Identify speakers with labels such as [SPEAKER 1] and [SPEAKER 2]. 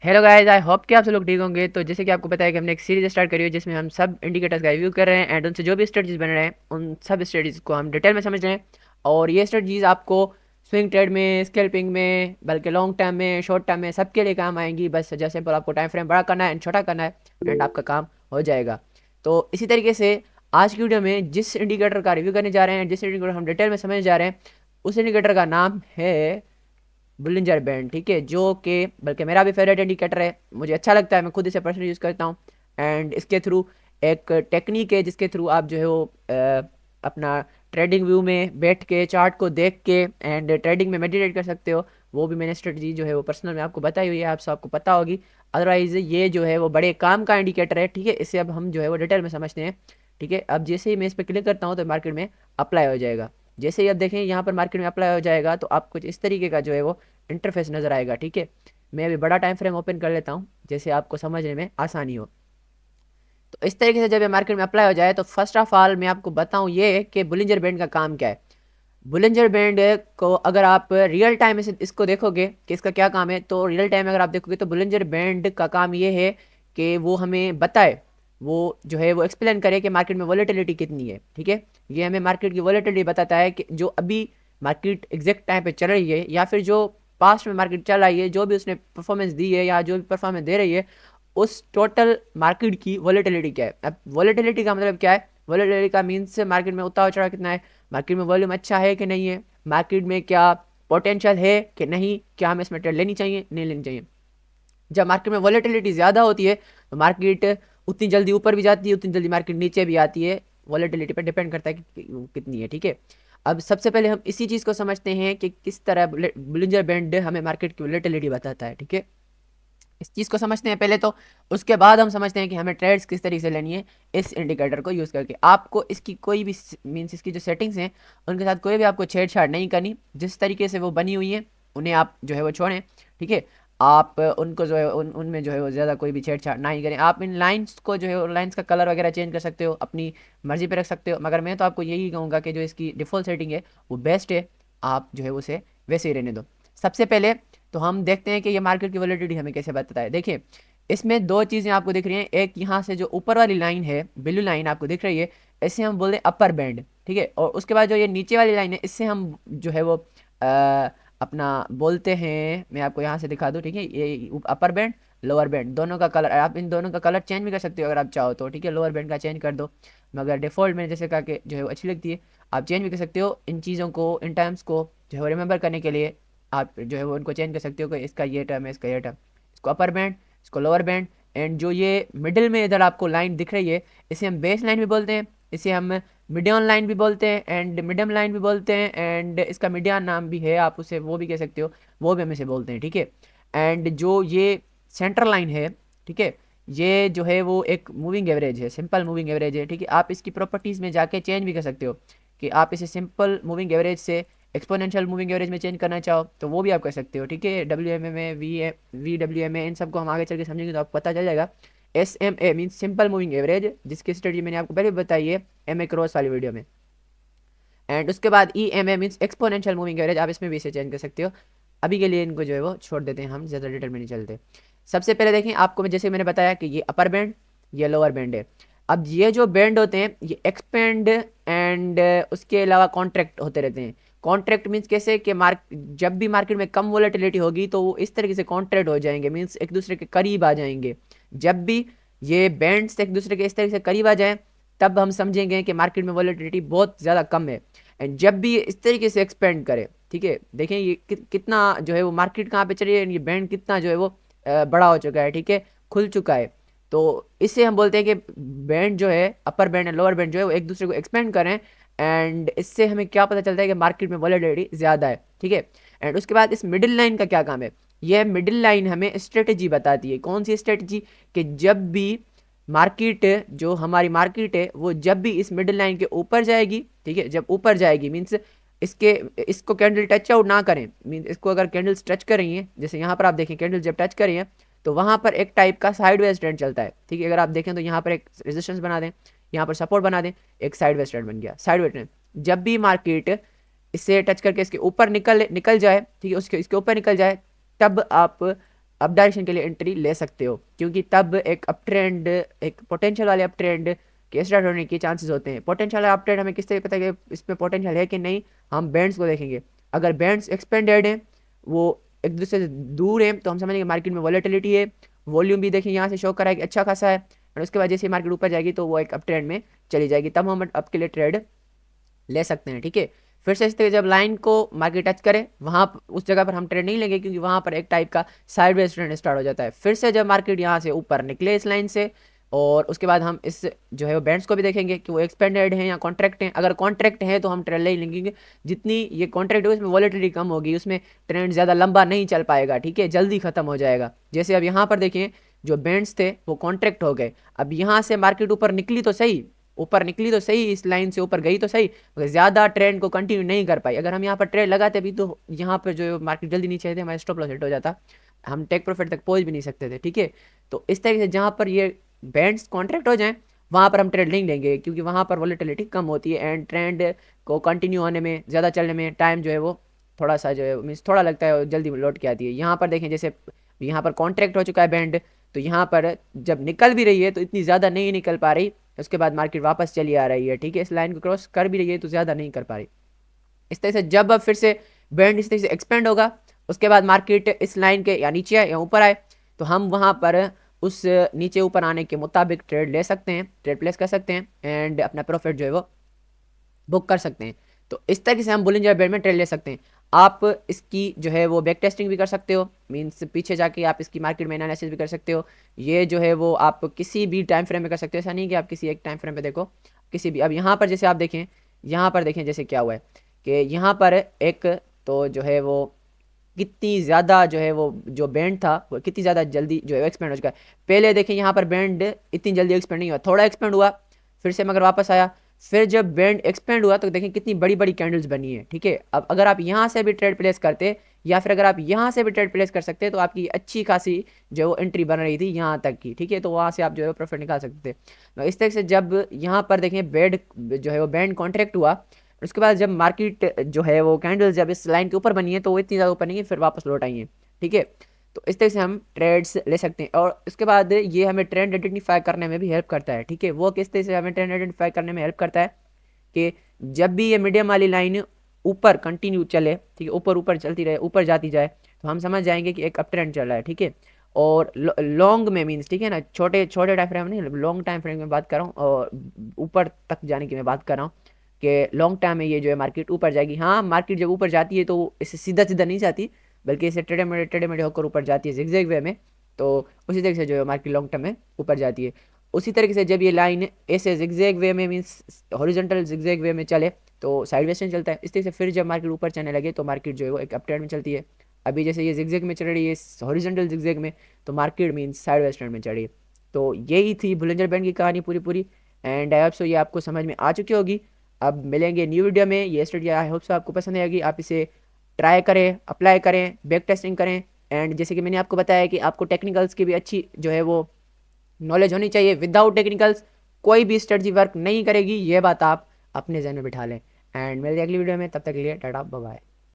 [SPEAKER 1] Hello guys, I hope कि आप सब लोग ठीक होंगे। तो जैसे कि आपको पता है कि हमने एक सीरीज स्टार्ट करी है जिसमें हम सब इंडिकेटर्स का रिव्यू कर रहे हैं एंड उनसे जो भी स्ट्रेटजीज बन रहे हैं उन सब स्ट्रेटजीज को हम डिटेल में समझ रहे हैं। और ये स्ट्रेटजीज आपको स्विंग ट्रेड में, स्कैल्पिंग में, बल्कि लॉन्ग टर्म में, शॉर्ट टर्म में सबके लिए काम आएंगी। बस जैसे पर आपको टाइम फ्रेम बड़ा करना है एंड छोटा करना है एंड आपका काम हो जाएगा। तो इसी तरीके से आज की वीडियो में जिस इंडिकेटर का रिव्यू करने जा रहे हैं, जिस इंडिकेटर हम डिटेल में समझने जा रहे हैं, उस इंडिकेटर का नाम है बुलिंजर बैंड। ठीक है, जो कि बल्कि मेरा भी फेवरेट इंडिकेटर है, मुझे अच्छा लगता है, मैं खुद इसे पर्सनली यूज़ करता हूँ। एंड इसके थ्रू एक टेक्निक है जिसके थ्रू आप जो है वो अपना ट्रेडिंग व्यू में बैठ के चार्ट को देख के एंड ट्रेडिंग में मेडिटेट कर सकते हो। वो भी मैंने स्ट्रेटजी जो है वो पर्सनल में आपको बताई हुई है, आप सबको पता होगी। अदरवाइज ये जो है वो बड़े काम का इंडिकेटर है। ठीक है, इसे अब हम जो है वो डिटेल में समझते हैं। ठीक है, अब जैसे ही मैं इस पर क्लिक करता हूँ तो मार्केट में अप्लाई हो जाएगा। जैसे ही अब देखें यहाँ पर मार्केट में अप्लाई हो जाएगा तो आप कुछ इस तरीके का जो है वो इंटरफेस नज़र आएगा। ठीक है, मैं अभी बड़ा टाइम फ्रेम ओपन कर लेता हूँ जैसे आपको समझने में आसानी हो। तो इस तरीके से जब ये मार्केट में अप्लाई हो जाए तो फर्स्ट ऑफ ऑल मैं आपको बताऊँ ये कि बुलिंजर बैंड का काम क्या है। बुलिंजर बैंड को अगर आप रियल टाइम में इसको देखोगे कि इसका क्या काम है, तो रियल टाइम में अगर आप देखोगे तो बुलिंजर बैंड का काम ये है कि वो हमें बताए, वो जो है वो एक्सप्लेन करे कि मार्केट में वॉलेटिलिटी कितनी है। ठीक है, ये हमें मार्केट की वॉलेटिलिटी बताता है कि जो अभी मार्केट एग्जैक्ट टाइम पे चल रही है या फिर जो पास्ट में मार्केट चल रही है, जो भी उसने परफॉर्मेंस दी है या जो भी परफॉर्मेंस दे रही है, उस टोटल मार्केट की वॉलेटिलिटी क्या है। अब वॉलेटिलिटी का मतलब क्या है? वॉलेटिलिटी का मीन्स मार्केट में उतार चढ़ाव कितना है, मार्केट में वॉल्यूम अच्छा है कि नहीं है, मार्केट में क्या पोटेंशियल है कि नहीं, क्या हमें इसमें ट्रेड लेनी चाहिए नहीं लेनी चाहिए। जब मार्केट में वॉलेटिलिटी ज़्यादा होती है तो मार्केट उतनी जल्दी ऊपर भी जाती है, उतनी जल्दी मार्केट नीचे भी आती है। वॉलेटिलिटी पर डिपेंड करता है कि कितनी है। ठीक है, अब सबसे पहले हम इसी चीज़ को समझते हैं कि किस तरह बुलिंजर बैंड हमें मार्केट की वॉलेटिलिटी बताता है। ठीक है, इस चीज़ को समझते हैं पहले तो, उसके बाद हम समझते हैं कि हमें ट्रेड्स किस तरीके से लेनी है इस इंडिकेटर को यूज़ करके। आपको इसकी कोई भी मीन्स इसकी जो सेटिंग्स हैं उनके साथ कोई भी आपको छेड़छाड़ नहीं करनी। जिस तरीके से वो बनी हुई है उन्हें आप जो है वो छोड़ें। ठीक है, आप उनको जो है उनमें जो है वो ज़्यादा कोई भी छेड़छाड़ ना ही करें। आप इन लाइन्स को जो है लाइन्स का कलर वगैरह चेंज कर सकते हो, अपनी मर्जी पे रख सकते हो, मगर मैं तो आपको यही कहूँगा कि जो इसकी डिफ़ॉल्ट सेटिंग है वो बेस्ट है, आप जो है उसे वैसे ही रहने दो। सबसे पहले तो हम देखते हैं कि ये मार्केट की वॉलेटिलिटी हमें कैसे बताता है। देखिए, इसमें दो चीज़ें आपको दिख रही हैं। एक यहाँ से जो ऊपर वाली लाइन है, ब्लू लाइन आपको दिख रही है, इसे हम बोलते हैं अपर बैंड। ठीक है, और उसके बाद जो ये नीचे वाली लाइन है इससे हम जो है वो अपना बोलते हैं, मैं आपको यहाँ से दिखा दूँ। ठीक है, ये अपर बैंड लोअर बैंड दोनों का कलर, आप इन दोनों का कलर चेंज भी कर सकते हो अगर आप चाहो तो। ठीक है, लोअर बैंड का चेंज कर दो, मगर डिफ़ॉल्ट में जैसे कहा कि जो है वो अच्छी लगती है, आप चेंज भी कर सकते हो। इन चीज़ों को, इन टर्म्स को जो है वो रिमेंबर करने के लिए आप जो है वो उनको चेंज कर सकते हो कि इसका ये टर्म है, इसका ये टर्म, इसको अपर बैंड, इसको लोअर बैंड। एंड जो ये मिडिल में इधर आपको लाइन दिख रही है इसे हम बेस लाइन भी बोलते हैं, इसे हम मीडियन लाइन भी बोलते हैं एंड मीडियम लाइन भी बोलते हैं, एंड इसका मीडियन नाम भी है, आप उसे वो भी कह सकते हो, वो भी हम इसे बोलते हैं। ठीक है, एंड जो ये सेंटर लाइन है, ठीक है, ये जो है वो एक मूविंग एवरेज है, सिंपल मूविंग एवरेज है। ठीक है, आप इसकी प्रॉपर्टीज़ में जाके चेंज भी कर सकते हो कि आप इसे सिंपल मूविंग एवरेज से एक्सपोनेंशियल मूविंग एवरेज में चेंज करना चाहो तो वो भी आप कर सकते हो। ठीक है, डब्ल्यू एम ए में, वी डब्ल्यू एम ए, इन सबको हम आगे चल के समझेंगे तो आपको पता चल जाएगा। S M A means simple moving average, जिसकी स्टडी मैंने आपको पहले बताई है एम ए क्रॉस वाली वीडियो में। एंड उसके बाद E M A means exponential moving average, आप इसमें भी इसे चेंज कर सकते हो। अभी के लिए इनको जो है वो छोड़ देते हैं, हम ज़्यादा डिटेल में नहीं चलते। सबसे पहले देखें, आपको जैसे मैंने बताया कि ये अपर बैंड, ये लोअर बैंड है। अब ये जो बैंड होते हैं ये एक्सपेंड एंड उसके अलावा कॉन्ट्रैक्ट होते रहते हैं। कॉन्ट्रैक्ट मीन्स कैसे कि जब भी मार्केट में कम वोलेटिलिटी होगी तो वो इस तरीके से कॉन्ट्रैक्ट हो जाएंगे, मीन्स एक दूसरे के करीब आ जाएंगे। जब भी ये बैंड्स एक दूसरे के इस तरीके से करीब आ जाएं तब हम समझेंगे कि मार्केट में वोलेटिलिटी बहुत ज़्यादा कम है। एंड जब भी ये इस तरीके से एक्सपेंड करे, ठीक है, देखें ये कितना जो है वो मार्केट कहाँ पे चली है, ये बैंड कितना जो है वो बड़ा हो चुका है। ठीक है, खुल चुका है। तो इससे हम बोलते हैं कि बैंड जो है, upper band and lower band जो है वो एक दूसरे को एक्सपेंड करें। एंड इससे हमें क्या पता चलता है कि मार्केट में वॉलेटिलिटी ज़्यादा है। ठीक है, एंड उसके बाद इस मिडिल लाइन का क्या काम है? यह मिडिल लाइन हमें स्ट्रेटजी बताती है। कौन सी स्ट्रेटजी? कि जब भी मार्केट, जो हमारी मार्केट है वो जब भी इस मिडिल लाइन के ऊपर जाएगी, ठीक है, जब ऊपर जाएगी मीन्स इसके, इसको कैंडल टच आउट ना करें, मीन इसको अगर कैंडल्स टच कर रही हैं, जैसे यहाँ पर आप देखें कैंडल जब टच कर रही हैं तो वहाँ पर एक टाइप का साइडवेज ट्रेंड चलता है। ठीक है, अगर आप देखें तो यहाँ पर एक रेजिस्टेंस बना दें, यहाँ पर सपोर्ट बना दें, एक साइडवेज ट्रेंड बन गया, साइडवेज ट्रेंड। जब भी मार्केट इससे टच करके इसके ऊपर निकल निकल जाए, ठीक है, उसके इसके ऊपर निकल जाए, तब आप अप डायरेक्शन के लिए एंट्री ले सकते हो, क्योंकि तब एक अप ट्रेंड, एक पोटेंशियल वाले अप ट्रेंड के स्टार्ट होने के चांसेस होते हैं। पोटेंशियल अप ट्रेंड हमें किस तरह पता है कि इसमें पोटेंशियल है कि नहीं, हम बैंड्स को देखेंगे। अगर बैंड्स एक्सपेंडेड हैं, वो एक दूसरे से दूर है, तो हम समझेंगे मार्केट में वॉलेटिलिटी है। वॉल्यूम भी देखेंगे यहाँ से शो करा है कि अच्छा खासा है, और उसके बाद जैसे मार्केट ऊपर जाएगी तो वो एक अप ट्रेंड में चली जाएगी, तब हम अप के लिए ट्रेड ले सकते हैं। ठीक है, फिर से इस तरह जब लाइन को मार्केट टच करे वहाँ उस जगह पर हम ट्रेड नहीं लेंगे, क्योंकि वहाँ पर एक टाइप का साइडवेज ट्रेंड स्टार्ट हो जाता है। फिर से जब मार्केट यहाँ से ऊपर निकले इस लाइन से, और उसके बाद हम इस जो है वो बैंड्स को भी देखेंगे कि वो एक्सपेंडेड हैं या कॉन्ट्रैक्ट हैं। अगर कॉन्ट्रैक्ट है तो हम ट्रेड नहीं लेंगे, जितनी ये कॉन्ट्रैक्ट है उसमें वॉलेटिलिटी कम होगी, उसमें ट्रेंड ज़्यादा लंबा नहीं चल पाएगा। ठीक है, जल्दी खत्म हो जाएगा। जैसे अब यहाँ पर देखें, जो बैंड्स थे वो कॉन्ट्रैक्ट हो गए। अब यहाँ से मार्केट ऊपर निकली तो सही, ऊपर निकली तो सही, इस लाइन से ऊपर गई तो सही, मगर ज़्यादा ट्रेंड को कंटिन्यू नहीं कर पाई। अगर हम यहाँ पर ट्रेड लगाते भी तो यहाँ पर जो मार्केट जल्दी नीचे आते हमारा स्टॉप लॉस हिट हो जाता, हम टेक प्रॉफिट तक पहुँच भी नहीं सकते थे। ठीक है, तो इस तरीके से जहाँ पर ये बैंड्स कॉन्ट्रैक्ट हो जाएं वहाँ पर हम ट्रेड नहीं लेंगे, क्योंकि वहाँ पर वॉलेटिलिटी कम होती है एंड ट्रेंड को कंटिन्यू होने में, ज़्यादा चलने में टाइम जो है वो थोड़ा सा जो है मीन्स थोड़ा लगता है, जल्दी लौट के आती है। यहाँ पर देखें, जैसे यहाँ पर कॉन्ट्रैक्ट हो चुका है बैंड, तो यहाँ पर जब निकल भी रही है तो इतनी ज़्यादा नहीं निकल पा रही, उसके बाद मार्केट वापस चली आ रही है। ठीक है, इस लाइन को क्रॉस कर भी रही है तो ज़्यादा नहीं कर पा रही। इस तरह से जब अब फिर से बैंड इस तरह से एक्सपेंड होगा, उसके बाद मार्केट इस लाइन के या नीचे आए या ऊपर आए, तो हम वहाँ पर उस नीचे ऊपर आने के मुताबिक ट्रेड ले सकते हैं, ट्रेड प्लेस कर सकते हैं एंड अपना प्रॉफिट जो है वो बुक कर सकते हैं। तो इस तरीके से हम बुलिंजर बैंड में ट्रेड ले सकते हैं। आप इसकी जो है वो बैक टेस्टिंग भी कर सकते हो, मीन्स पीछे जाके आप इसकी मार्केट में एनालिसिस भी कर सकते हो। ये जो है वो आप किसी भी टाइम फ्रेम में कर सकते हो, ऐसा नहीं कि आप किसी एक टाइम फ्रेम पे देखो, किसी भी। अब यहाँ पर जैसे आप देखें, यहाँ पर देखें जैसे क्या हुआ है कि यहाँ पर एक तो जो है वो कितनी ज़्यादा जो है वो जो बैंड था वो कितनी ज़्यादा जल्दी जो है एक्सपेंड हो चुका है। पहले देखें यहाँ पर बैंड इतनी जल्दी एक्सपेंड नहीं हुआ, थोड़ा एक्सपेंड हुआ, फिर से मगर वापस आया। फिर जब बैंड एक्सपेंड हुआ तो देखें कितनी बड़ी बड़ी कैंडल्स बनी है। ठीक है, अब अगर आप यहाँ से भी ट्रेड प्लेस करते, या फिर अगर आप यहाँ से भी ट्रेड प्लेस कर सकते, तो आपकी अच्छी खासी जो वो एंट्री बन रही थी यहाँ तक की। ठीक है, तो वहाँ से आप जो है प्रॉफिट निकाल सकते थे। तो इस तरह से जब यहाँ पर देखें बेड जो है वो बैंड कॉन्ट्रैक्ट हुआ, उसके बाद जब मार्केट जो है वो कैंडल जब इस लाइन के ऊपर बनी है तो वो इतनी ज़्यादा ऊपर नहीं है, फिर वापस लौट आई है। ठीक है, तो इस तरह से हम ट्रेड्स ले सकते हैं। और उसके बाद ये हमें ट्रेंड आइडेंटिफाई करने में भी हेल्प करता है। ठीक है, वो किस तरह से हमें ट्रेंड आइडेंटिफाई करने में हेल्प करता है कि जब भी ये मीडियम वाली लाइन ऊपर कंटिन्यू चले, ठीक है, ऊपर ऊपर चलती रहे, ऊपर जाती जाए, तो हम समझ जाएंगे कि एक अप ट्रेंड चल रहा है। ठीक है, और लॉन्ग में मीन्स, ठीक है ना, छोटे छोटे टाइम फ्रेम नहीं, लॉन्ग टाइम फ्रेम में बात कर रहा हूँ, और ऊपर तक जाने की मैं बात कर रहा हूँ कि लॉन्ग टाइम में ये जो है मार्केट ऊपर जाएगी। हाँ, मार्केट जब ऊपर जाती है तो इसे सीधा सीधा नहीं जाती, बल्कि इसे टेढ़े मेढ़े होकर ऊपर जाती है जिगजैग वे में, तो उसी तरीके से जो है मार्केट लॉन्ग टर्म में ऊपर जाती है। उसी तरीके से जब ये लाइन ऐसे जिगजैग वे में मीन्स हॉरिजॉन्टल जिगजैग वे में चले तो साइडवेज ट्रेंड चलता है। इस तरीके से फिर जब मार्केट ऊपर चलने लगे तो मार्केट जो है वो एक अप ट्रेंड में चलती है। अभी जैसे ये जिगजैग में चल रही है, हॉरिजॉन्टल जिगजैग में, तो मार्केट मीन्स साइडवेज ट्रेंड में चल रही है। तो यही थी बुलिंजर बैंड की कहानी पूरी पूरी, एंड आई होप सो ये आपको समझ में आ चुकी होगी। अब मिलेंगे न्यू वीडियो में। ये स्टडी आई होप सो आपको पसंद आएगी, आप इसे ट्राई करें, अप्लाई करें, बैक टेस्टिंग करें। एंड जैसे कि मैंने आपको बताया कि आपको टेक्निकल्स की भी अच्छी जो है वो नॉलेज होनी चाहिए। विदाउट टेक्निकल्स कोई भी स्ट्रेटजी वर्क नहीं करेगी, ये बात आप अपने जहन में बिठा लें। एंड मिलते हैं अगली वीडियो में, तब तक के लिए टाटा बाय बाय।